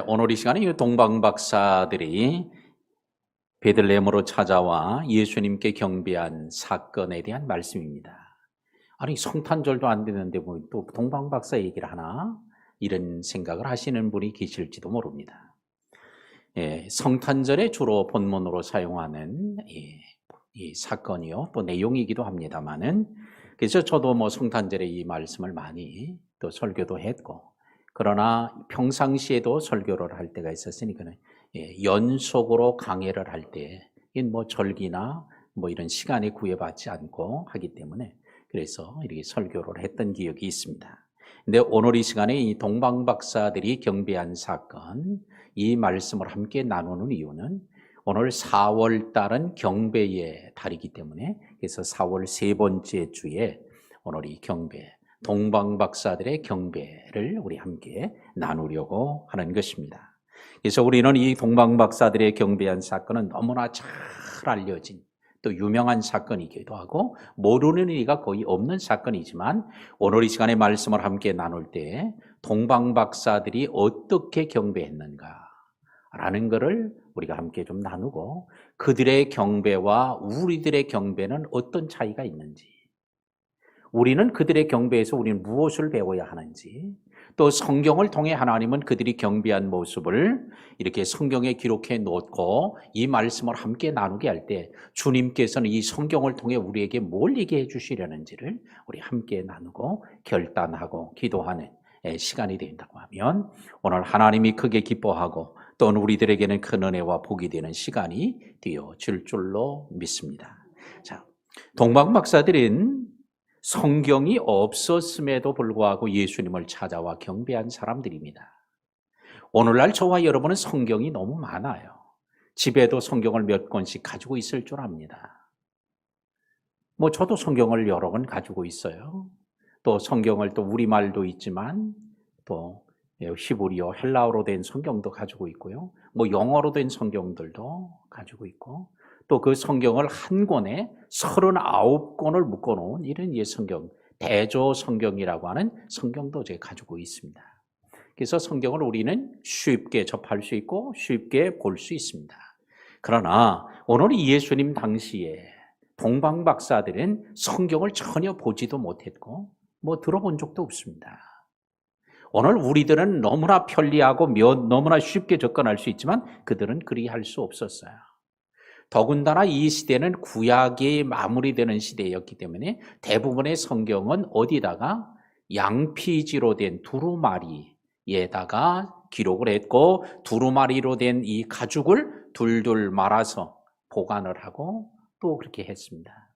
오늘 이 시간에 이 동방 박사들이 베들레헴으로 찾아와 예수님께 경배한 사건에 대한 말씀입니다. 아니, 성탄절도 안 되는데 뭐 또 동방 박사 얘기를 하나? 이런 생각을 하시는 분이 계실지도 모릅니다. 성탄절에 주로 본문으로 사용하는 이 사건이요, 또 내용이기도 합니다만은, 그래서 저도 뭐 성탄절에 이 말씀을 많이 또 설교도 했고, 그러나 평상시에도 설교를 할 때가 있었으니까는 연속으로 강해를 할 때 뭐 절기나 뭐 이런 시간에 구애받지 않고 하기 때문에 그래서 이렇게 설교를 했던 기억이 있습니다. 근데 오늘 이 시간에 이 동방 박사들이 경배한 사건, 이 말씀을 함께 나누는 이유는 오늘 4월 달은 경배의 달이기 때문에, 그래서 4월 세 번째 주에 오늘 이 경배, 동방 박사들의 경배를 우리 함께 나누려고 하는 것입니다. 그래서 우리는 이 동방 박사들의 경배한 사건은 너무나 잘 알려진 또 유명한 사건이기도 하고 모르는 이가 거의 없는 사건이지만, 오늘 이 시간에 말씀을 함께 나눌 때 동방 박사들이 어떻게 경배했는가 라는 것을 우리가 함께 좀 나누고, 그들의 경배와 우리들의 경배는 어떤 차이가 있는지, 우리는 그들의 경배에서 우리는 무엇을 배워야 하는지, 또 성경을 통해 하나님은 그들이 경배한 모습을 이렇게 성경에 기록해 놓고 이 말씀을 함께 나누게 할 때 주님께서는 이 성경을 통해 우리에게 뭘 얘기해 주시려는지를 우리 함께 나누고 결단하고 기도하는 시간이 된다고 하면, 오늘 하나님이 크게 기뻐하고 또 우리들에게는 큰 은혜와 복이 되는 시간이 되어질 줄로 믿습니다. 자, 동방 박사들은 성경이 없었음에도 불구하고 예수님을 찾아와 경배한 사람들입니다. 오늘날 저와 여러분은 성경이 너무 많아요. 집에도 성경을 몇 권씩 가지고 있을 줄 압니다. 뭐 저도 성경을 여러 권 가지고 있어요. 또 성경을 또 우리말도 있지만 또 히브리어, 헬라어로 된 성경도 가지고 있고요. 뭐 영어로 된 성경들도 가지고 있고, 또 그 성경을 한 권에 39권을 묶어놓은 이런 성경, 대조 성경이라고 하는 성경도 제가 가지고 있습니다. 그래서 성경을 우리는 쉽게 접할 수 있고 쉽게 볼 수 있습니다. 그러나 오늘 예수님 당시에 동방 박사들은 성경을 전혀 보지도 못했고 뭐 들어본 적도 없습니다. 오늘 우리들은 너무나 편리하고 너무나 쉽게 접근할 수 있지만 그들은 그리할 수 없었어요. 더군다나 이 시대는 구약이 마무리되는 시대였기 때문에 대부분의 성경은 어디다가 양피지로 된 두루마리에다가 기록을 했고, 두루마리로 된 이 가죽을 둘둘 말아서 보관을 하고 또 그렇게 했습니다.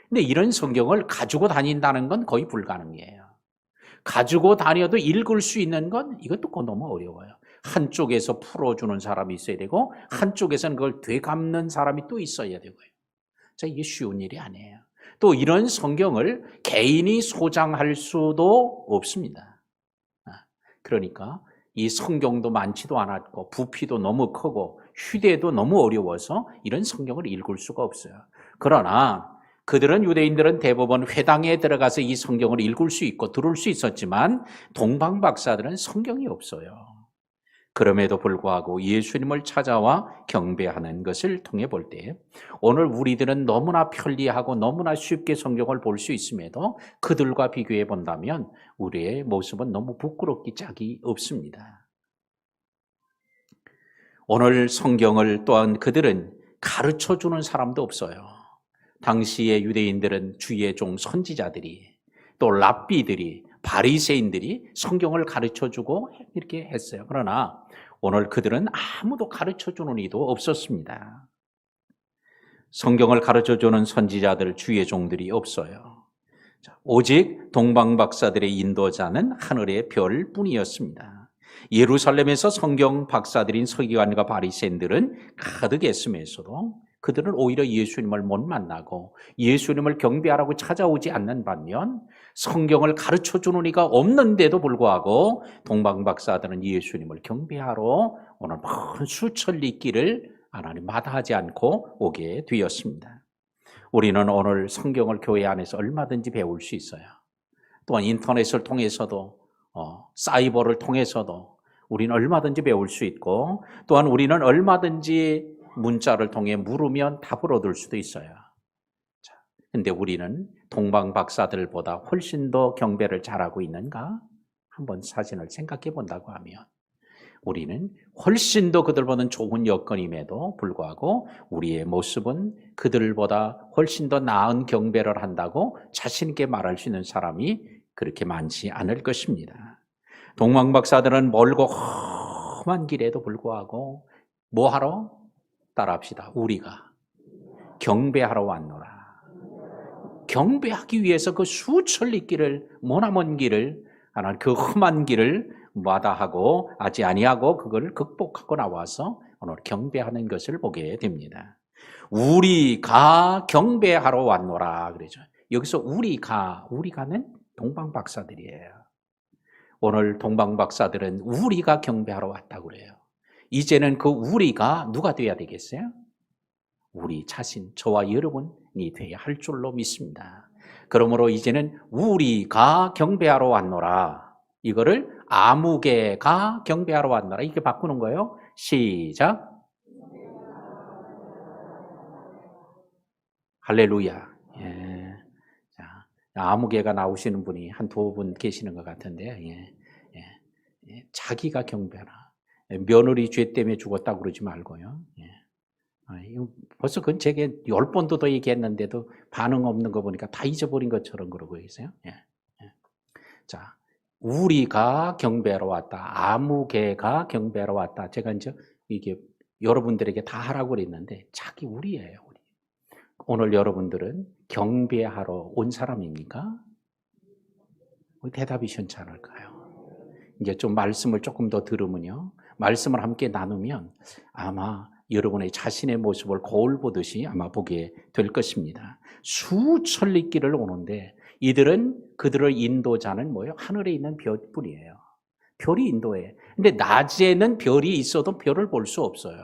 근데 이런 성경을 가지고 다닌다는 건 거의 불가능이에요. 가지고 다녀도 읽을 수 있는 건 이것도 너무 어려워요. 한쪽에서 풀어주는 사람이 있어야 되고 한쪽에서는 그걸 되갚는 사람이 또 있어야 되고요. 자, 이게 쉬운 일이 아니에요. 또 이런 성경을 개인이 소장할 수도 없습니다. 그러니까 이 성경도 많지도 않았고 부피도 너무 크고 휴대도 너무 어려워서 이런 성경을 읽을 수가 없어요. 그러나 유대인들은 대부분 회당에 들어가서 이 성경을 읽을 수 있고 들을 수 있었지만 동방 박사들은 성경이 없어요. 그럼에도 불구하고 예수님을 찾아와 경배하는 것을 통해 볼 때 오늘 우리들은 너무나 편리하고 너무나 쉽게 성경을 볼 수 있음에도 그들과 비교해 본다면 우리의 모습은 너무 부끄럽기 짝이 없습니다. 오늘 성경을 또한 그들은 가르쳐주는 사람도 없어요. 당시의 유대인들은 주의 종 선지자들이, 또 랍비들이, 바리새인들이 성경을 가르쳐주고 이렇게 했어요. 그러나 오늘 그들은 아무도 가르쳐주는 이도 없었습니다. 성경을 가르쳐주는 선지자들, 주의 종들이 없어요. 오직 동방 박사들의 인도자는 하늘의 별뿐이었습니다. 예루살렘에서 성경 박사들인 서기관과 바리새인들은 가득했음에서도 그들은 오히려 예수님을 못 만나고 예수님을 경배하라고 찾아오지 않는 반면, 성경을 가르쳐주는 이가 없는데도 불구하고 동방 박사들은 예수님을 경배하러 오늘 먼 수천리 길을 하나님 마다하지 않고 오게 되었습니다. 우리는 오늘 성경을 교회 안에서 얼마든지 배울 수 있어요. 또한 인터넷을 통해서도 사이버를 통해서도 우리는 얼마든지 배울 수 있고 또한 우리는 얼마든지 문자를 통해 물으면 답을 얻을 수도 있어요. 근데 우리는 동방 박사들보다 훨씬 더 경배를 잘하고 있는가? 한번 사진을 생각해 본다고 하면 우리는 훨씬 더 그들보다는 좋은 여건임에도 불구하고 우리의 모습은 그들보다 훨씬 더 나은 경배를 한다고 자신 있게 말할 수 있는 사람이 그렇게 많지 않을 것입니다. 동방 박사들은 멀고 험한 길에도 불구하고 뭐하러? 따라합시다. 우리가 경배하러 왔노라. 경배하기 위해서 그 수천리 길을, 머나먼 길을, 하나님 그 험한 길을 마다하고 아지 아니하고 그걸 극복하고 나와서 오늘 경배하는 것을 보게 됩니다. 우리가 경배하러 왔노라 그러죠. 여기서 우리가는 동방 박사들이에요. 오늘 동방 박사들은 우리가 경배하러 왔다고 그래요. 이제는 그 우리가 누가 돼야 되겠어요? 우리 자신, 저와 여러분이 돼야 할 줄로 믿습니다. 그러므로 이제는 우리가 경배하러 왔노라. 이거를 아무개가 경배하러 왔노라. 이렇게 바꾸는 거예요. 시작. 할렐루야. 예. 자, 아무개가 나오시는 분이 한 두 분 계시는 것 같은데, 자기가 경배하라. 며느리 죄 때문에 죽었다고 그러지 말고요. 벌써 그건 제게 10번도 더 얘기했는데도 반응 없는 거 보니까 다 잊어버린 것처럼 그러고 계세요. 자, 우리가 경배하러 왔다. 아무개가 경배하러 왔다. 제가 이제 이게 여러분들에게 다 하라고 그랬는데 자기 우리예요. 우리. 오늘 여러분들은 경배하러 온 사람입니까? 대답이 현찮을까요? 이제 좀 말씀을 조금 더 들으면요. 말씀을 함께 나누면 아마 여러분의 자신의 모습을 거울 보듯이 아마 보게 될 것입니다. 수천리 길을 오는데 이들은 그들의 인도자는 뭐예요? 하늘에 있는 별뿐이에요. 별이 인도해. 근데 낮에는 별이 있어도 별을 볼 수 없어요.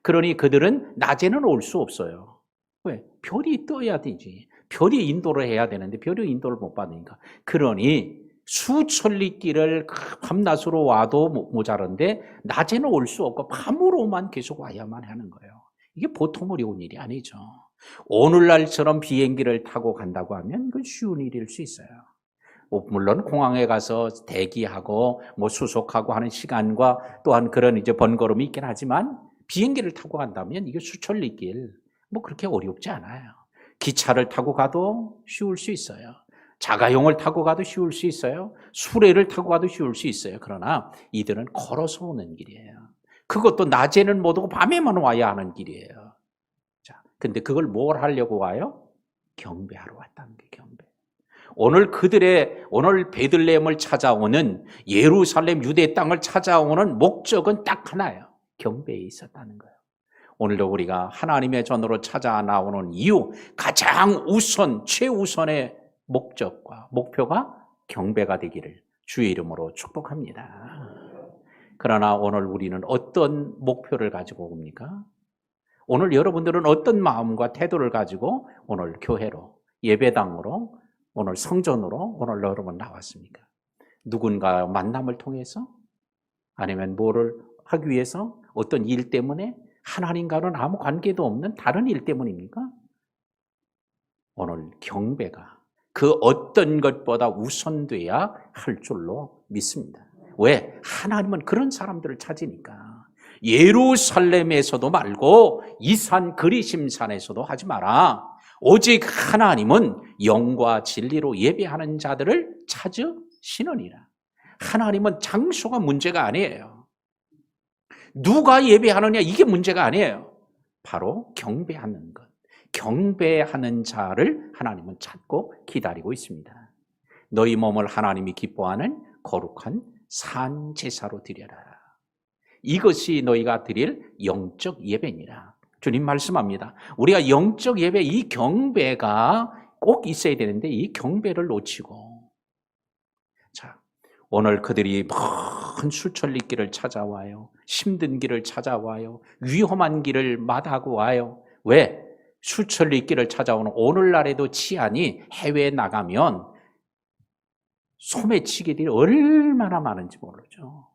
그러니 그들은 낮에는 올 수 없어요. 왜? 별이 떠야 되지. 별이 인도를 해야 되는데 별이 인도를 못 받으니까. 그러니 수천리 길을 밤낮으로 와도 모자란데 낮에는 올 수 없고 밤으로만 계속 와야만 하는 거예요. 이게 보통 어려운 일이 아니죠. 오늘날처럼 비행기를 타고 간다고 하면 그건 쉬운 일일 수 있어요. 물론 공항에 가서 대기하고 뭐 수속하고 하는 시간과 또한 그런 이제 번거로움이 있긴 하지만 비행기를 타고 간다면 이게 수천리 길 뭐 그렇게 어렵지 않아요. 기차를 타고 가도 쉬울 수 있어요. 자가용을 타고 가도 쉬울 수 있어요. 수레를 타고 가도 쉬울 수 있어요. 그러나 이들은 걸어서 오는 길이에요. 그것도 낮에는 못 오고 밤에만 와야 하는 길이에요. 자, 근데 그걸 뭘 하려고 와요? 경배하러 왔다는 게 경배. 오늘 베들레헴을 찾아오는 예루살렘 유대 땅을 찾아오는 목적은 딱 하나예요. 경배에 있었다는 거예요. 오늘도 우리가 하나님의 전으로 찾아 나오는 이유, 가장 최우선의 목적과 목표가 경배가 되기를 주의 이름으로 축복합니다. 그러나 오늘 우리는 어떤 목표를 가지고 옵니까? 오늘 여러분들은 어떤 마음과 태도를 가지고 오늘 교회로, 예배당으로, 오늘 성전으로 오늘 여러분 나왔습니까? 누군가 만남을 통해서? 아니면 뭐를 하기 위해서? 어떤 일 때문에? 하나님과는 아무 관계도 없는 다른 일 때문입니까? 오늘 경배가 그 어떤 것보다 우선돼야 할 줄로 믿습니다. 왜? 하나님은 그런 사람들을 찾으니까. 예루살렘에서도 말고 이 산 그리심산에서도 하지 마라. 오직 하나님은 영과 진리로 예배하는 자들을 찾으시느니라. 하나님은 장소가 문제가 아니에요. 누가 예배하느냐 이게 문제가 아니에요. 바로 경배하는 것. 경배하는 자를 하나님은 찾고 기다리고 있습니다. 너희 몸을 하나님이 기뻐하는 거룩한 산 제사로 드려라. 이것이 너희가 드릴 영적 예배니라. 주님 말씀합니다. 우리가 영적 예배, 이 경배가 꼭 있어야 되는데 이 경배를 놓치고, 자, 오늘 그들이 먼 수천리 길을 찾아와요. 힘든 길을 찾아와요. 위험한 길을 마다하고 와요. 왜? 수천리 길을 찾아오는 오늘날에도 치안이 해외에 나가면 소매치기들이 얼마나 많은지 모르죠.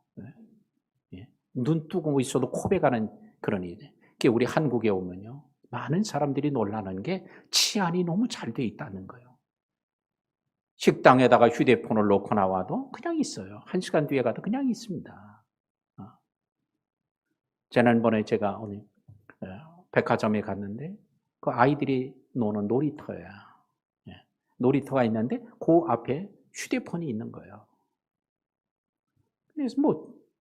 눈 뜨고 있어도 코베가는 그런 일이에요. 우리 한국에 오면요, 많은 사람들이 놀라는 게 치안이 너무 잘 돼 있다는 거예요. 식당에다가 휴대폰을 놓고 나와도 그냥 있어요. 1시간 뒤에 가도 그냥 있습니다. 지난번에 제가 오늘 백화점에 갔는데 그 아이들이 노는 놀이터예요. 놀이터가 있는데 그 앞에 휴대폰이 있는 거예요. 그래서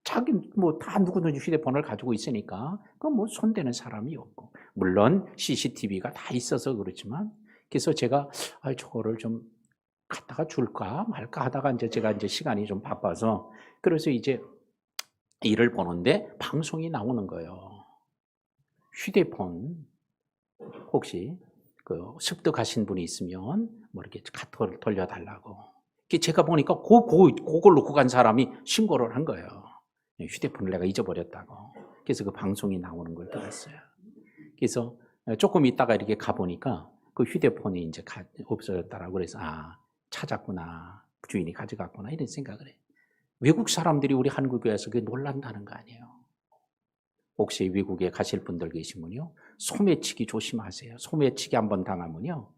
다 누구든지 휴대폰을 가지고 있으니까 그건 손대는 사람이 없고, 물론 CCTV가 다 있어서 그렇지만, 그래서 제가 저거를 좀 갖다가 줄까 말까 하다가 제가 시간이 좀 바빠서, 그래서 이제 일을 보는데 방송이 나오는 거예요. 휴대폰 혹시 습득하신 분이 있으면 이렇게 카톡을 돌려달라고. 제가 보니까 그걸 놓고 간 사람이 신고를 한 거예요. 휴대폰을 내가 잊어버렸다고. 그래서 그 방송이 나오는 걸 들었어요. 그래서 조금 있다가 이렇게 가보니까 그 휴대폰이 이제 없어졌다라고. 그래서 찾았구나, 주인이 가져갔구나, 이런 생각을 해요. 외국 사람들이 우리 한국에 와서 그게 놀란다는 거 아니에요. 혹시 외국에 가실 분들 계시면요, 소매치기 조심하세요. 소매치기 한번 당하면요,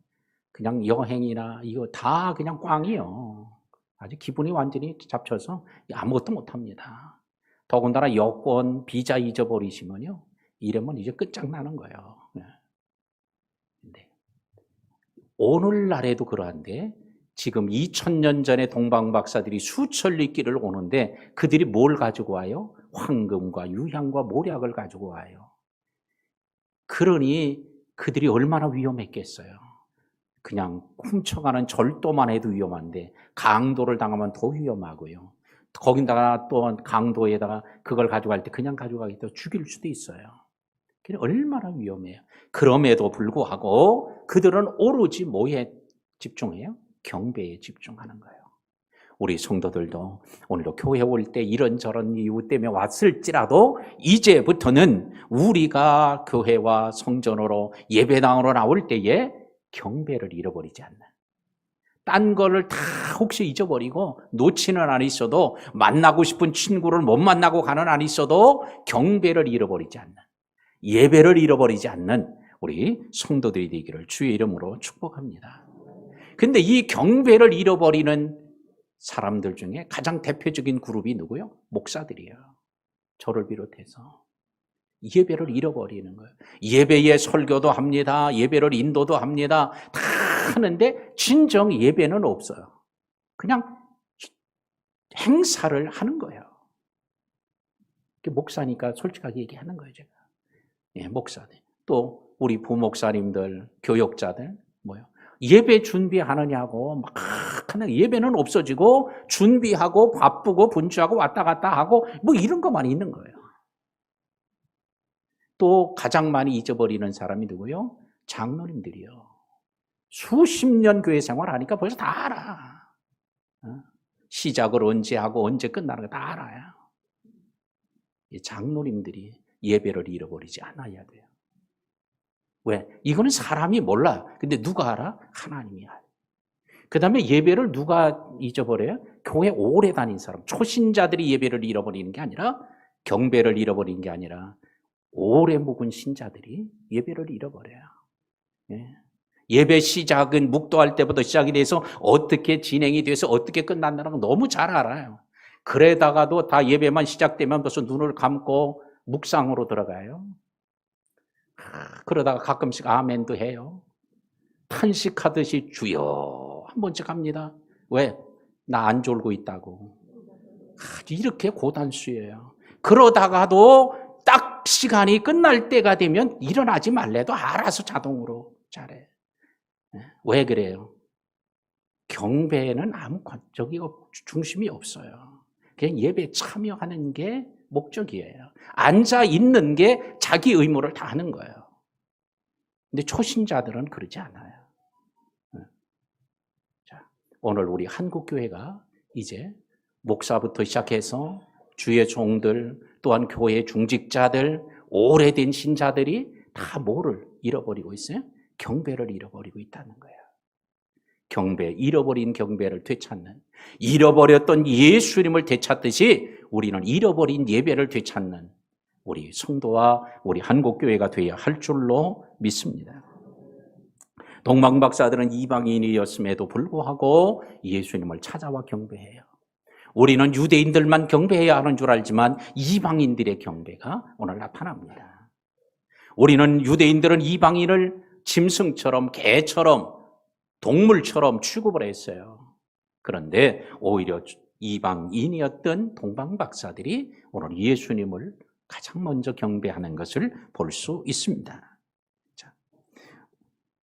그냥 여행이나 이거 다 그냥 꽝이요. 아주 기분이 완전히 잡쳐서 아무것도 못합니다. 더군다나 여권, 비자 잊어버리시면요, 이러면 이제 끝장나는 거예요. 네. 오늘날에도 그러한데, 지금 2000년 전에 동방 박사들이 수천리 길을 오는데 그들이 뭘 가지고 와요? 황금과 유향과 모략을 가지고 와요. 그러니 그들이 얼마나 위험했겠어요. 그냥 훔쳐가는 절도만 해도 위험한데 강도를 당하면 더 위험하고요. 거기다가 또 강도에다가 그걸 가져갈 때 그냥 가져가기 때문에 죽일 수도 있어요. 얼마나 위험해요. 그럼에도 불구하고 그들은 오로지 뭐에 집중해요? 경배에 집중하는 거예요. 우리 성도들도 오늘도 교회 올 때 이런저런 이유 때문에 왔을지라도 이제부터는 우리가 교회와 성전으로 예배당으로 나올 때에 경배를 잃어버리지 않는, 딴 거를 다 혹시 잊어버리고 놓치는 안 있어도, 만나고 싶은 친구를 못 만나고 가는 안 있어도 경배를 잃어버리지 않는, 예배를 잃어버리지 않는 우리 성도들이 되기를 주의 이름으로 축복합니다. 근데 이 경배를 잃어버리는 사람들 중에 가장 대표적인 그룹이 누구요? 목사들이에요. 저를 비롯해서. 예배를 잃어버리는 거예요. 예배에 설교도 합니다. 예배를 인도도 합니다. 다 하는데 진정 예배는 없어요. 그냥 행사를 하는 거예요. 목사니까 솔직하게 얘기하는 거예요, 제가. 목사들. 또 우리 부목사님들, 교역자들, 예배 준비하느냐고 막 하는, 예배는 없어지고 준비하고 바쁘고 분주하고 왔다 갔다 하고 이런 것만 있는 거예요. 또 가장 많이 잊어버리는 사람이 누구요? 장로님들이요. 수십 년 교회 생활하니까 벌써 다 알아. 시작을 언제 하고 언제 끝나는 거 다 알아요. 장로님들이 예배를 잃어버리지 않아야 돼요. 왜? 이거는 사람이 몰라. 근데 누가 알아? 하나님이 알아. 그 다음에 예배를 누가 잊어버려요? 교회 오래 다닌 사람, 초신자들이 예배를 잃어버리는 게 아니라, 경배를 잃어버리는 게 아니라 오래 묵은 신자들이 예배를 잃어버려요. 예배 시작은 묵도할 때부터 시작이 돼서 어떻게 진행이 돼서 어떻게 끝난다는 거 너무 잘 알아요. 그러다가도 다 예배만 시작되면 벌써 눈을 감고 묵상으로 들어가요. 그러다가 가끔씩 아멘도 해요. 탄식하듯이 주여 한 번씩 합니다. 왜? 나 안 졸고 있다고. 이렇게 고단수예요. 그러다가도 딱 시간이 끝날 때가 되면 일어나지 말래도 알아서 자동으로 잘해. 왜 그래요? 경배에는 아무 중심이 없어요. 그냥 예배에 참여하는 게 목적이에요. 앉아 있는 게 자기 의무를 다 하는 거예요. 근데 초신자들은 그러지 않아요. 자, 오늘 우리 한국교회가 이제 목사부터 시작해서 주의 종들, 또한 교회 중직자들, 오래된 신자들이 다 뭐를 잃어버리고 있어요? 경배를 잃어버리고 있다는 거예요. 경배, 잃어버린 경배를 되찾는, 잃어버렸던 예수님을 되찾듯이 우리는 잃어버린 예배를 되찾는 우리 성도와 우리 한국교회가 되어야 할 줄로 믿습니다. 동방박사들은 이방인이었음에도 불구하고 예수님을 찾아와 경배해요. 우리는 유대인들만 경배해야 하는 줄 알지만 이방인들의 경배가 오늘 나타납니다. 우리는 유대인들은 이방인을 짐승처럼 개처럼 동물처럼 취급을 했어요. 그런데 오히려 이방인이었던 동방박사들이 오늘 예수님을 가장 먼저 경배하는 것을 볼 수 있습니다.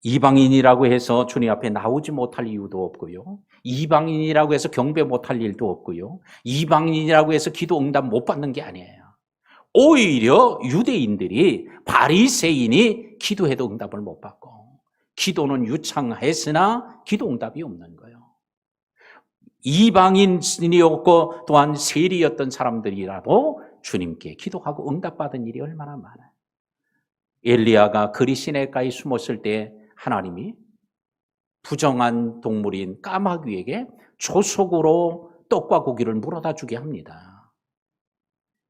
이방인이라고 해서 주님 앞에 나오지 못할 이유도 없고요. 이방인이라고 해서 경배 못할 일도 없고요. 이방인이라고 해서 기도 응답 못 받는 게 아니에요. 오히려 유대인들이 바리새인이 기도해도 응답을 못 받고 기도는 유창했으나 기도 응답이 없는 거예요. 이방인이었고 또한 세리였던 사람들이라도 주님께 기도하고 응답받은 일이 얼마나 많아요. 엘리야가 그리 시내가에 숨었을 때 하나님이 부정한 동물인 까마귀에게 조속으로 떡과 고기를 물어다 주게 합니다.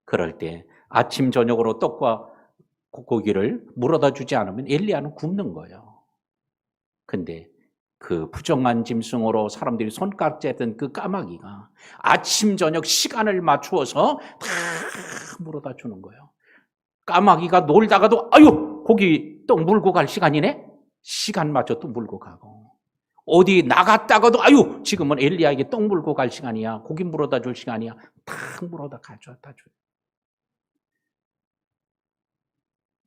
그럴 때 아침 저녁으로 떡과 고기를 물어다 주지 않으면 엘리야는 굶는 거예요. 근데 그 부정한 짐승으로 사람들이 손가락질했던 그 까마귀가 아침 저녁 시간을 맞추어서 다 물어다 주는 거예요. 까마귀가 놀다가도 아유 고기 떡 물고 갈 시간이네? 시간 맞춰 또 물고 가고 어디 나갔다가도 아유 지금은 엘리야에게 떡 물고 갈 시간이야, 고기 물어다 줄 시간이야, 다 물어다 가져다 줘요.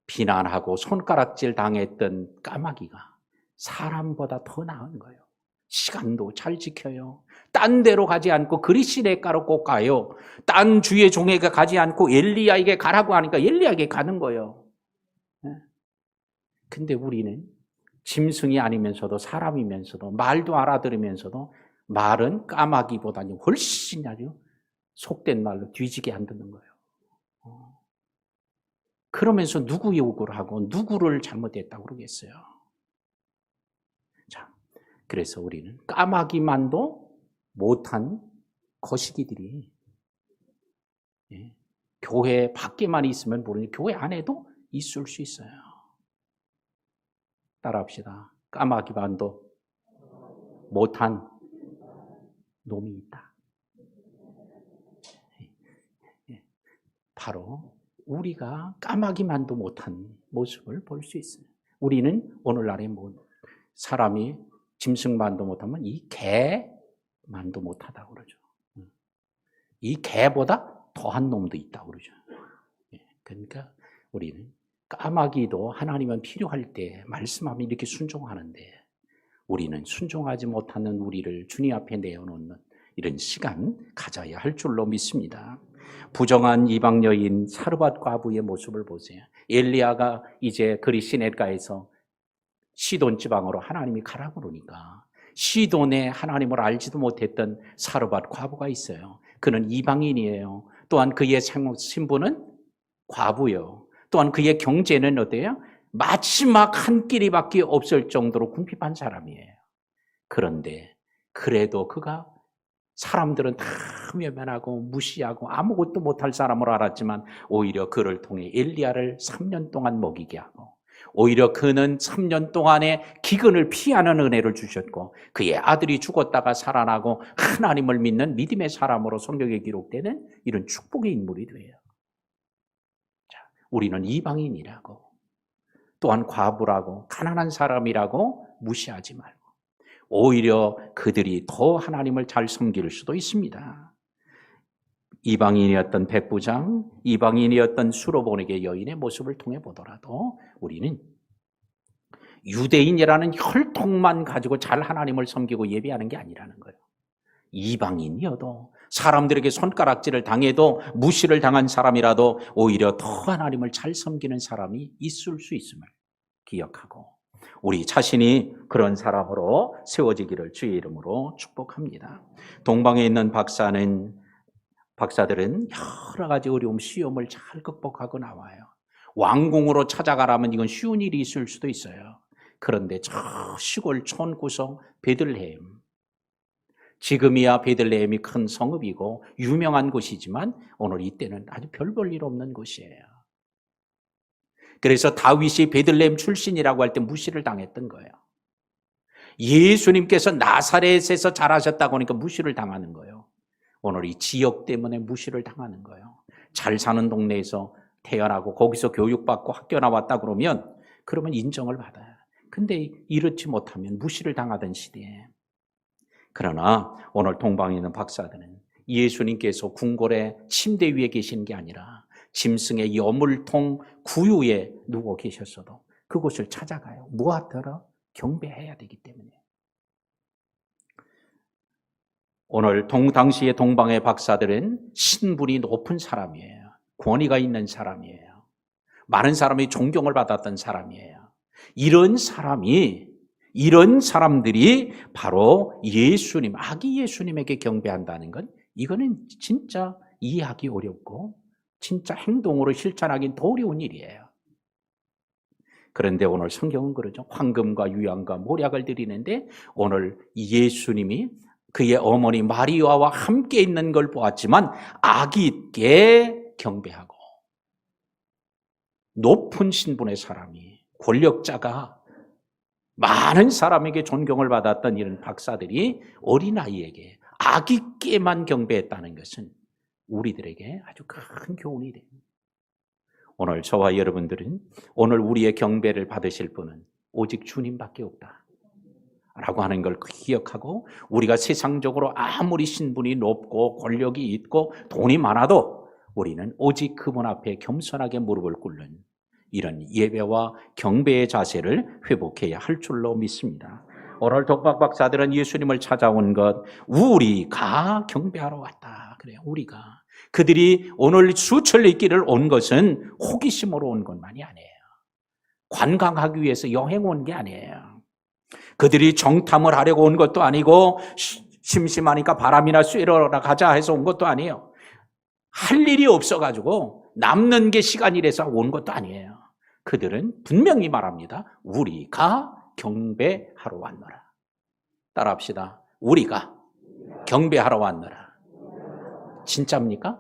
비난하고 손가락질 당했던 까마귀가 사람보다 더 나은 거예요. 시간도 잘 지켜요. 딴 데로 가지 않고 그리 시내가로 꼭 가요. 딴 주의 종에게 가지 않고 엘리야에게 가라고 하니까 엘리야에게 가는 거예요. 근데 우리는 짐승이 아니면서도 사람이면서도 말도 알아들으면서도 말은 까마귀보다는 훨씬 아주 속된 말로 뒤지게 안 듣는 거예요. 그러면서 누구 욕을 하고 누구를 잘못했다고 그러겠어요. 자, 그래서 우리는 까마귀만도 못한 거시기들이 교회 밖에만 있으면 모르니 교회 안에도 있을 수 있어요. 따라합시다. 까마귀만도 못한 놈이 있다. 바로 우리가 까마귀만도 못한 모습을 볼 수 있어요. 우리는 오늘날에 사람이 짐승만도 못하면 이 개만도 못하다고 그러죠. 이 개보다 더한 놈도 있다고 그러죠. 그러니까 우리는 까마귀도 하나님은 필요할 때 말씀하면 이렇게 순종하는데 우리는 순종하지 못하는 우리를 주님 앞에 내어놓는 이런 시간 가져야 할 줄로 믿습니다. 부정한 이방 여인 사르밧 과부의 모습을 보세요. 엘리야가 이제 그리 시내가에서 시돈 지방으로 하나님이 가라고 그러니까 시돈에 하나님을 알지도 못했던 사르밧 과부가 있어요. 그는 이방인이에요. 또한 그의 신분은 과부요. 또한 그의 경제는 어때요? 마지막 한 끼리밖에 없을 정도로 궁핍한 사람이에요. 그런데 그래도 그가 사람들은 다 외면하고 무시하고 아무것도 못할 사람으로 알았지만 오히려 그를 통해 엘리야를 3년 동안 먹이게 하고 오히려 그는 3년 동안의 기근을 피하는 은혜를 주셨고 그의 아들이 죽었다가 살아나고 하나님을 믿는 믿음의 사람으로 성경에 기록되는 이런 축복의 인물이 돼요. 자, 우리는 이방인이라고 또한 과부라고 가난한 사람이라고 무시하지 말고 오히려 그들이 더 하나님을 잘 섬길 수도 있습니다. 이방인이었던 백부장, 이방인이었던 수로보니게 여인의 모습을 통해 보더라도 우리는 유대인이라는 혈통만 가지고 잘 하나님을 섬기고 예배하는 게 아니라는 거예요. 이방인이어도 사람들에게 손가락질을 당해도 무시를 당한 사람이라도 오히려 더 하나님을 잘 섬기는 사람이 있을 수 있음을 기억하고 우리 자신이 그런 사람으로 세워지기를 주의 이름으로 축복합니다. 동방에 있는 박사들은 여러 가지 어려움, 시험을 잘 극복하고 나와요. 왕궁으로 찾아가라면 이건 쉬운 일이 있을 수도 있어요. 그런데 저 시골 촌구석 베들레헴 지금이야 베들레헴이 큰 성읍이고 유명한 곳이지만 오늘 이때는 아주 별 볼 일 없는 곳이에요. 그래서 다윗이 베들레헴 출신이라고 할 때 무시를 당했던 거예요. 예수님께서 나사렛에서 자라셨다고 하니까 무시를 당하는 거예요. 오늘 이 지역 때문에 무시를 당하는 거예요. 잘 사는 동네에서 태어나고 거기서 교육받고 학교 나왔다 그러면 인정을 받아요. 근데 이렇지 못하면 무시를 당하던 시대에. 그러나 오늘 동방에 있는 박사들은 예수님께서 궁궐의 침대 위에 계시는 게 아니라 짐승의 여물통 구유에 누워 계셨어도 그곳을 찾아가요. 무엇하러? 경배해야 되기 때문에. 오늘 당시의 동방의 박사들은 신분이 높은 사람이에요. 권위가 있는 사람이에요. 많은 사람이 존경을 받았던 사람이에요. 이런 사람들이 바로 예수님, 아기 예수님에게 경배한다는 건 이거는 진짜 이해하기 어렵고 진짜 행동으로 실천하기는 더 어려운 일이에요. 그런데 오늘 성경은 그러죠. 황금과 유향과 모략을 드리는데 오늘 예수님이 그의 어머니 마리아와 함께 있는 걸 보았지만 아기께 경배하고 높은 신분의 사람이 권력자가 많은 사람에게 존경을 받았던 이런 박사들이 어린아이에게 아기께만 경배했다는 것은 우리들에게 아주 큰 교훈이 됩니다. 오늘 저와 여러분들은 오늘 우리의 경배를 받으실 분은 오직 주님밖에 없다 라고 하는 걸 기억하고 우리가 세상적으로 아무리 신분이 높고 권력이 있고 돈이 많아도 우리는 오직 그분 앞에 겸손하게 무릎을 꿇는 이런 예배와 경배의 자세를 회복해야 할 줄로 믿습니다. 오늘 독박 박사들은 예수님을 찾아온 것 우리가 경배하러 왔다 그래요. 우리가 그들이 오늘 수천리 길을 온 것은 호기심으로 온 것만이 아니에요. 관광하기 위해서 여행 온 게 아니에요. 그들이 정탐을 하려고 온 것도 아니고 심심하니까 바람이나 쐬러 가자 해서 온 것도 아니에요. 할 일이 없어가지고 남는 게 시간이라서 온 것도 아니에요. 그들은 분명히 말합니다. 우리가 경배하러 왔노라. 따라합시다. 우리가 경배하러 왔노라. 진짜입니까?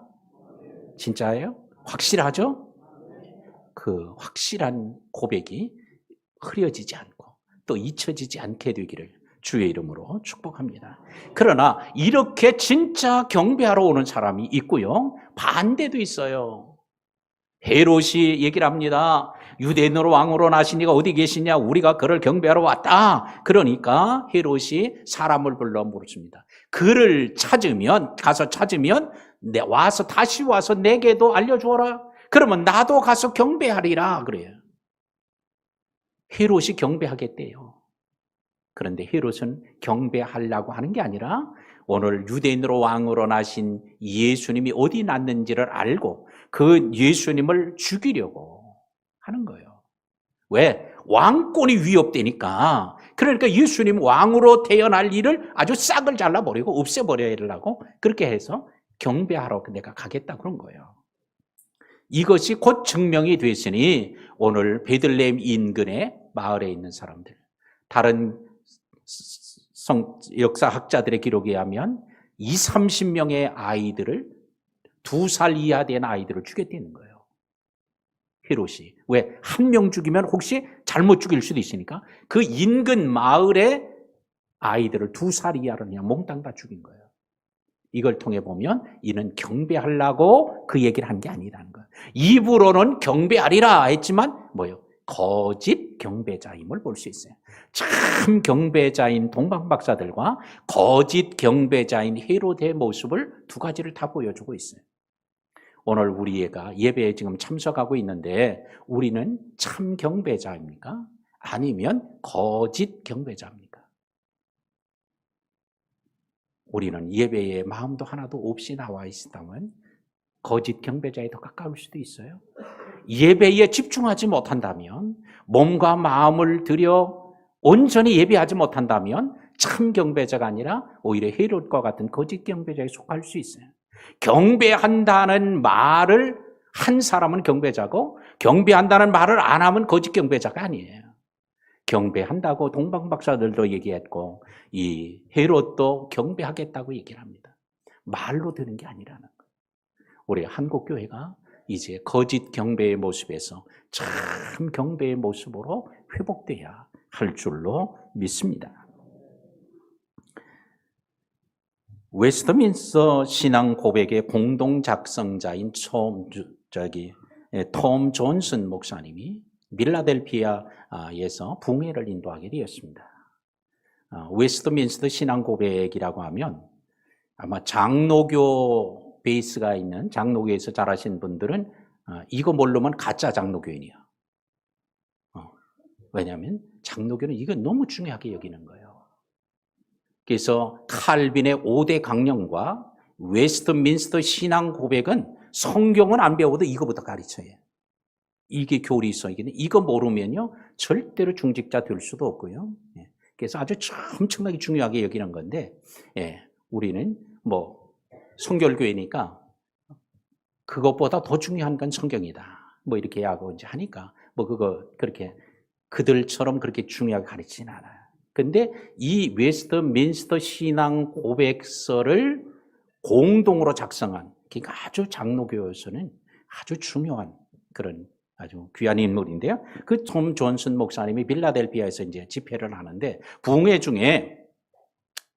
진짜예요? 확실하죠? 그 확실한 고백이 흐려지지 않고 또 잊혀지지 않게 되기를 주의 이름으로 축복합니다. 그러나 이렇게 진짜 경배하러 오는 사람이 있고요. 반대도 있어요. 헤롯이 얘기를 합니다. 유대인으로 왕으로 나신 이가 어디 계시냐? 우리가 그를 경배하러 왔다. 그러니까 헤롯이 사람을 불러 물었습니다. 그를 가서 찾으면 다시 와서 내게도 알려주어라. 그러면 나도 가서 경배하리라 그래요. 헤롯이 경배하겠대요. 그런데 헤롯은 경배하려고 하는 게 아니라 오늘 유대인으로 왕으로 나신 예수님이 어디 났는지를 알고 그 예수님을 죽이려고 하는 거예요. 왜? 왕권이 위협되니까. 그러니까 예수님 왕으로 태어날 일을 아주 싹을 잘라버리고 없애버리려고 그렇게 해서 경배하러 내가 가겠다 그런 거예요. 이것이 곧 증명이 됐으니 오늘 베들레헴 인근의 마을에 있는 사람들, 다른 역사학자들의 기록에 의하면 20-30명의 아이들을 2살 이하 된 아이들을 죽였다는 거예요. 헤롯이. 왜? 한 명 죽이면 혹시 잘못 죽일 수도 있으니까 그 인근 마을의 아이들을 2살 이하로 그냥 몽땅 다 죽인 거예요. 이걸 통해 보면 이는 경배하려고 그 얘기를 한 게 아니라는 거예요. 입으로는 경배하리라 했지만 뭐예요? 거짓 경배자임을 볼 수 있어요. 참 경배자인 동방 박사들과 거짓 경배자인 헤롯의 모습을 두 가지를 다 보여주고 있어요. 오늘 우리가 예배에 지금 참석하고 있는데 우리는 참 경배자입니까? 아니면 거짓 경배자입니까? 우리는 예배에 마음도 하나도 없이 나와 있다면 거짓 경배자에 더 가까울 수도 있어요. 예배에 집중하지 못한다면, 몸과 마음을 들여 온전히 예배하지 못한다면 참 경배자가 아니라 오히려 헤롯과 같은 거짓 경배자에 속할 수 있어요. 경배한다는 말을 한 사람은 경배자고 경배한다는 말을 안 하면 거짓 경배자가 아니에요. 경배한다고 동방박사들도 얘기했고 이 헤롯도 경배하겠다고 얘기를 합니다. 말로 되는 게 아니라는 거예요. 우리 한국교회가 이제 거짓 경배의 모습에서 참 경배의 모습으로 회복돼야 할 줄로 믿습니다. 웨스트민스터 신앙 고백의 공동 작성자인 톰 존슨 목사님이 필라델피아에서 붕괴를 인도하게 되었습니다. 웨스트민스터 신앙 고백이라고 하면 아마 장로교 베이스가 있는 장로교에서 자라신 분들은 이거 모르면 가짜 장로교인이야. 왜냐하면 장로교는 이거 너무 중요하게 여기는 거예요. 그래서 칼빈의 5대 강령과 웨스트민스터 신앙 고백은 성경은 안 배워도 이거부터 가르쳐요. 이게 교리 있어. 이거 모르면요 절대로 중직자 될 수도 없고요. 그래서 아주 엄청나게 중요하게 여기는 건데, 우리는 뭐 성결교회니까 그것보다 더 중요한 건 성경이다. 뭐 이렇게 하고 이제 하니까 뭐 그거 그렇게 그들처럼 그렇게 중요하게 가르치진 않아요. 근데 이 웨스트민스터 신앙 고백서를 공동으로 작성한, 그러니까 아주 장로교에서는 아주 중요한 그런 아주 귀한 인물인데요. 그 톰 존슨 목사님이 필라델피아에서 이제 집회를 하는데 붕괴 중에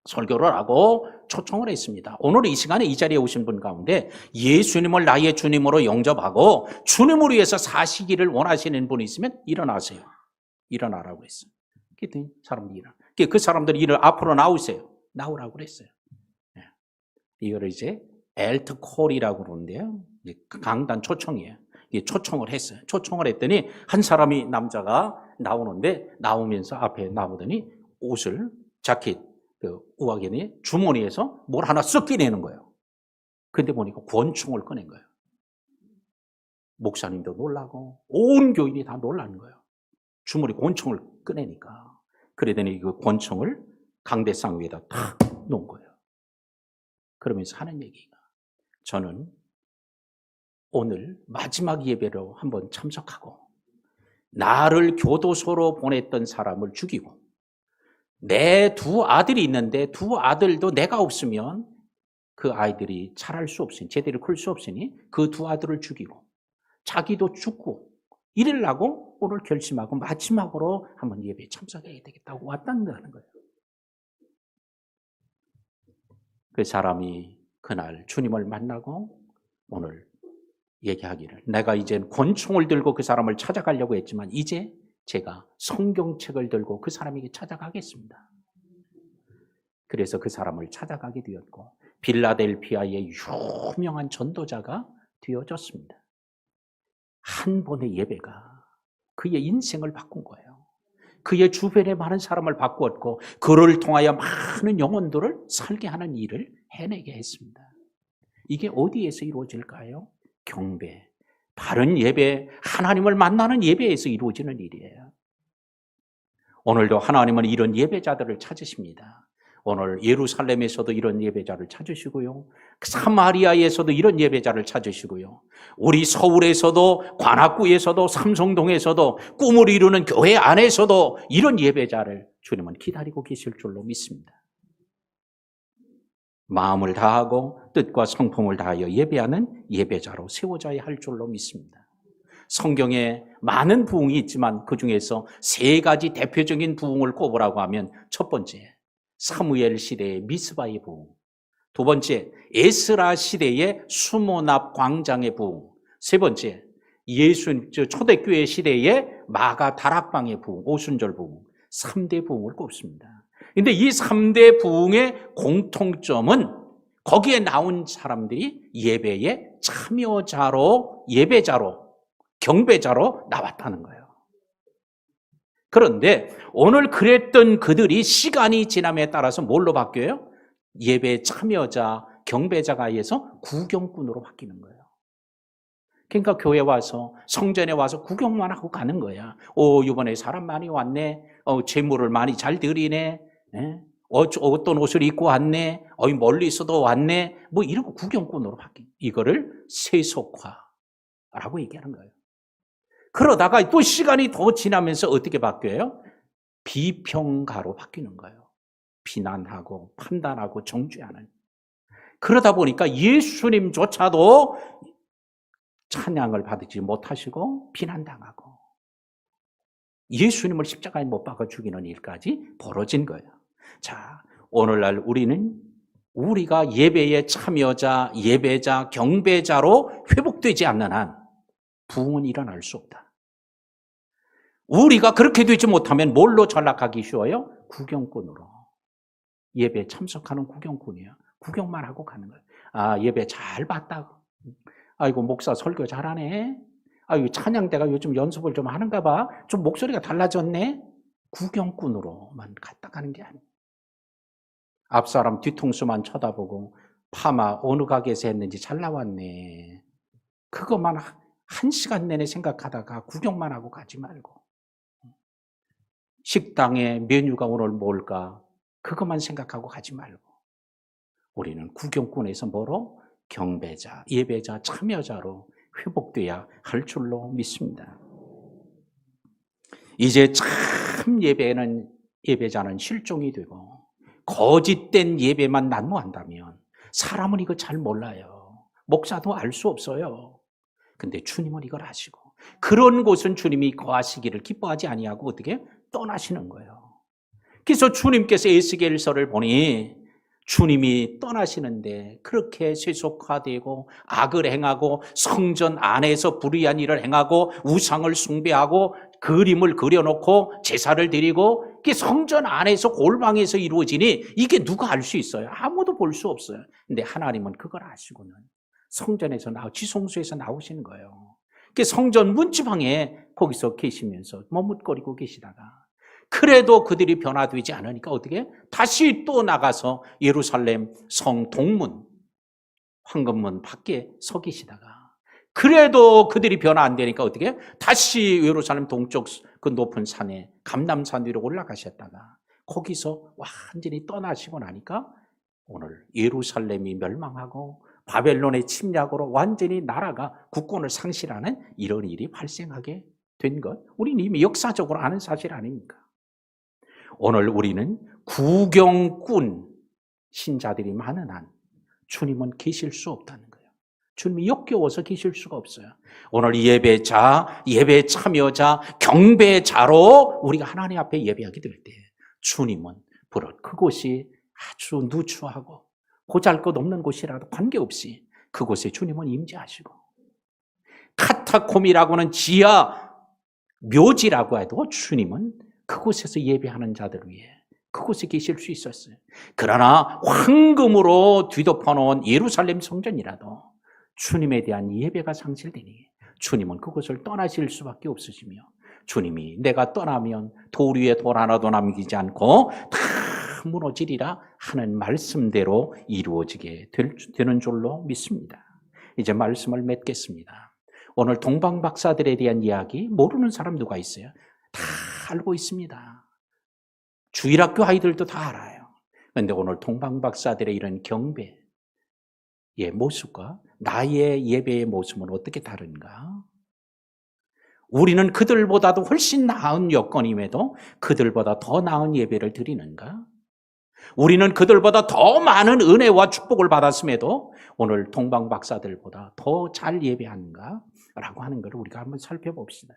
설교를 하고 초청을 했습니다. 오늘 이 시간에 이 자리에 오신 분 가운데 예수님을 나의 주님으로 영접하고 주님을 위해서 사시기를 원하시는 분이 있으면 일어나세요. 일어나라고 했어요. 그랬더니 사람들이 그 사람들이 앞으로 나오세요. 나오라고 그랬어요. 이거를 이제 엘트 콜이라고 그러는데요. 강단 초청이에요. 초청을 했어요. 초청을 했더니 한 사람이 남자가 나오는데 나오면서 앞에 나오더니 옷을 자켓 우아견이 주머니에서 뭘 하나 쓱 꺼내는 거예요. 근데 보니까 권총을 꺼낸 거예요. 목사님도 놀라고 온 교인이 다 놀라는 거예요. 주머니 권총을 꺼내니까. 그러더니 그 권총을 강대상 위에다 탁 놓은 거예요. 그러면서 하는 얘기가, 저는 오늘 마지막 예배로 한번 참석하고 나를 교도소로 보냈던 사람을 죽이고 내 두 아들이 있는데 두 아들도 내가 없으면 그 아이들이 자랄 수 없으니, 제대로 클 수 없으니 그 두 아들을 죽이고 자기도 죽고 이러려고 오늘 결심하고 마지막으로 한번 예배에 참석해야 되겠다고 왔다는 거예요. 그 사람이 그날 주님을 만나고 오늘 얘기하기를, 내가 이제 권총을 들고 그 사람을 찾아가려고 했지만 이제 제가 성경책을 들고 그 사람에게 찾아가겠습니다. 그래서 그 사람을 찾아가게 되었고 필라델피아의 유명한 전도자가 되어졌습니다. 한 번의 예배가 그의 인생을 바꾼 거예요. 그의 주변에 많은 사람을 바꾸었고 그를 통하여 많은 영혼들을 살게 하는 일을 해내게 했습니다. 이게 어디에서 이루어질까요? 경배, 바른 예배, 하나님을 만나는 예배에서 이루어지는 일이에요. 오늘도 하나님은 이런 예배자들을 찾으십니다. 오늘 예루살렘에서도 이런 예배자를 찾으시고요. 사마리아에서도 이런 예배자를 찾으시고요. 우리 서울에서도, 관악구에서도, 삼성동에서도, 꿈을 이루는 교회 안에서도 이런 예배자를 주님은 기다리고 계실 줄로 믿습니다. 마음을 다하고 뜻과 성품을 다하여 예배하는 예배자로 세워져야 할 줄로 믿습니다. 성경에 많은 부흥이 있지만 그중에서 세 가지 대표적인 부흥을 꼽으라고 하면, 첫 번째, 사무엘 시대의 미스바의 부흥, 두 번째, 에스라 시대의 수모납 광장의 부흥, 세 번째, 초대교회 시대의 마가 다락방의 부흥, 오순절 부흥, 3대 부흥을 꼽습니다. 그런데 이 3대 부흥의 공통점은 거기에 나온 사람들이 예배의 참여자로, 예배자로, 경배자로 나왔다는 거예요. 그런데 오늘 그랬던 그들이 시간이 지남에 따라서 뭘로 바뀌어요? 예배 참여자, 경배자가 아니어서 구경꾼으로 바뀌는 거예요. 그러니까 교회 와서, 성전에 와서 구경만 하고 가는 거야. 이번에 사람 많이 왔네. 재물을 많이 잘 드리네. 어떤 옷을 입고 왔네. 멀리서도 왔네. 뭐 이런 거 구경꾼으로 바뀐, 이거를 세속화라고 얘기하는 거예요. 그러다가 또 시간이 더 지나면서 어떻게 바뀌어요? 비평가로 바뀌는 거예요. 비난하고 판단하고 정죄하는. 그러다 보니까 예수님조차도 찬양을 받지 못하시고 비난당하고 예수님을 십자가에 못 박아 죽이는 일까지 벌어진 거예요. 자, 오늘날 우리가 예배에 참여자, 예배자, 경배자로 회복되지 않는 한 부흥은 일어날 수 없다. 우리가 그렇게 되지 못하면 뭘로 전락하기 쉬워요? 구경꾼으로. 예배에 참석하는 구경꾼이에요. 구경만 하고 가는 거예요. 아, 예배 잘 봤다고. 아이고, 목사 설교 잘하네. 아이고, 찬양대가 요즘 연습을 좀 하는가 봐. 좀 목소리가 달라졌네. 구경꾼으로만 갔다 가는 게 아니에요. 앞사람 뒤통수만 쳐다보고 파마 어느 가게에서 했는지 잘 나왔네. 그것만 한 시간 내내 생각하다가 구경만 하고 가지 말고 식당에 메뉴가 오늘 뭘까? 그것만 생각하고 가지 말고 우리는 구경꾼에서 뭐로? 경배자, 예배자, 참여자로 회복돼야 할 줄로 믿습니다. 이제 참 예배자는 실종이 되고 거짓된 예배만 난무한다면 사람은 이거 잘 몰라요. 목사도 알 수 없어요. 근데 주님은 이걸 아시고 그런 곳은 주님이 거하시기를 기뻐하지 아니하고 어떻게? 떠나시는 거예요. 그래서 주님께서 에스겔서를 보니 주님이 떠나시는데 그렇게 세속화되고 악을 행하고 성전 안에서 불의한 일을 행하고 우상을 숭배하고 그림을 그려놓고 제사를 드리고 그게 성전 안에서 골방에서 이루어지니 이게 누가 알 수 있어요? 아무도 볼 수 없어요. 근데 하나님은 그걸 아시고는 성전에서 지성소에서 나오시는 거예요. 그 성전 문지방에 거기서 계시면서 머뭇거리고 계시다가 그래도 그들이 변화되지 않으니까 어떻게? 다시 또 나가서 예루살렘 성 동문, 황금문 밖에 서 계시다가 그래도 그들이 변화 안 되니까 어떻게? 다시 예루살렘 동쪽 그 높은 산에 감람산 위로 올라가셨다가 거기서 완전히 떠나시고 나니까 오늘 예루살렘이 멸망하고 바벨론의 침략으로 완전히 나라가 국권을 상실하는 이런 일이 발생하게 된 것, 우리는 이미 역사적으로 아는 사실 아닙니까? 오늘 우리는 구경꾼 신자들이 많은 한 주님은 계실 수 없다는 거예요. 주님이 역겨워서 계실 수가 없어요. 오늘 예배자, 예배 참여자, 경배자로 우리가 하나님 앞에 예배하게 될 때 주님은 그곳이 아주 누추하고 보잘것없는 곳이라도 관계없이 그곳에 주님은 임재하시고 카타콤이라고는 지하 묘지라고 해도 주님은 그곳에서 예배하는 자들을 위해 그곳에 계실 수 있었어요. 그러나 황금으로 뒤덮어놓은 예루살렘 성전이라도 주님에 대한 예배가 상실되니 주님은 그곳을 떠나실 수밖에 없으시며 주님이 내가 떠나면 돌 위에 돌 하나도 남기지 않고 다 무너지리라 하는 말씀대로 이루어지게 되는 줄로 믿습니다. 이제 말씀을 맺겠습니다. 오늘 동방박사들에 대한 이야기 모르는 사람 누가 있어요? 다 알고 있습니다. 주일학교 아이들도 다 알아요. 그런데 오늘 동방박사들의 이런 경배의 모습과 나의 예배의 모습은 어떻게 다른가? 우리는 그들보다도 훨씬 나은 여건임에도 그들보다 더 나은 예배를 드리는가? 우리는 그들보다 더 많은 은혜와 축복을 받았음에도 오늘 동방박사들보다 더 잘 예배하는가? 라고 하는 것을 우리가 한번 살펴봅시다.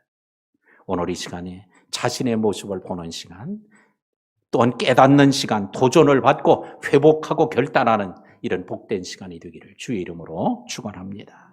오늘 이 시간에 자신의 모습을 보는 시간, 또한 깨닫는 시간, 도전을 받고 회복하고 결단하는 이런 복된 시간이 되기를 주의 이름으로 축원합니다.